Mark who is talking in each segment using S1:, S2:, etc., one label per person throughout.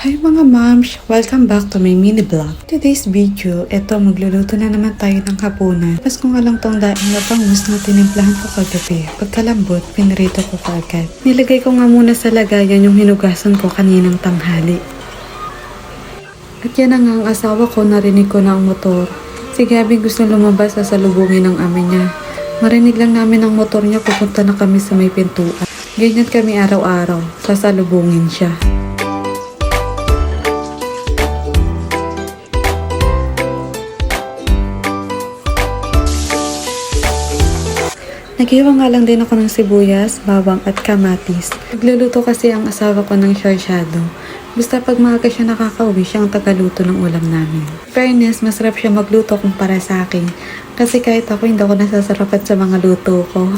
S1: Hi mga moms! Welcome back to my mini vlog. Today's video, magluluto na naman tayo ng hapunan. Pas ko nga lang tong daing na bangus na tinimplahan ko kagabi. Pagkalambot, pinarito ko kaagad. Nilagay ko nga muna sa lagayan yung hinugasan ko kaninang tanghali. At yan na nga ang asawa ko, narinig ko na ang motor. Si Gabby gusto lumabas sa salubungin ng amin niya. Marinig lang namin ang motor niya, pupunta na kami sa may pintuan. Ganyan kami araw-araw, sasalubungin siya. Naghiwa nga lang din ako ng sibuyas, bawang at kamatis. Nagluluto kasi ang asawa ko ng sarsyado. Basta pag maaga siya nakakauwi, siya ang tagaluto ng ulam namin. Fairness, masarap siya magluto kumpara sa akin. Kasi kahit ako, hindi ako nasasarapan sa mga luto ko.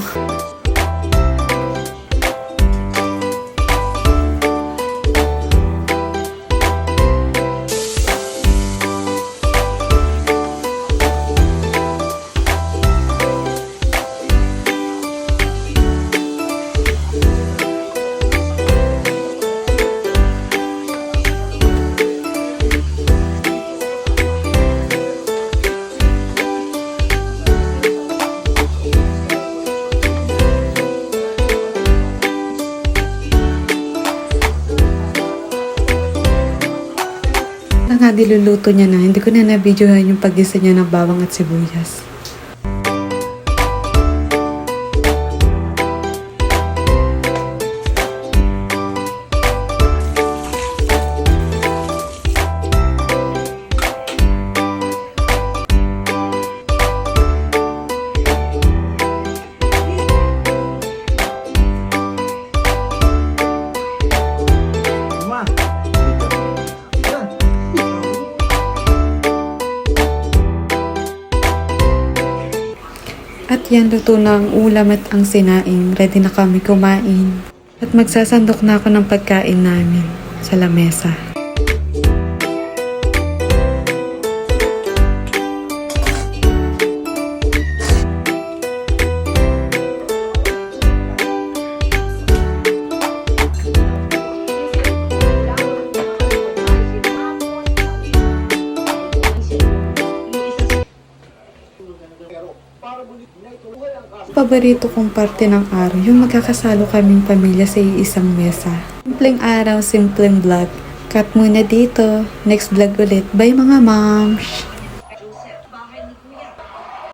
S1: Nga diluluto niya na, hindi ko na na-videohan yung paggisa niya ng bawang at sibuyas. At yan, luto na ang ulam at ang sinaing. Ready na kami kumain. At magsasandok na ako ng pagkain namin sa lamesa. Paborito kong parte ng araw, yung magkakasalo kaming pamilya sa iisang mesa. Simpleng araw, simpleng vlog. Cut muna dito. Next vlog ulit. Bye mga moms!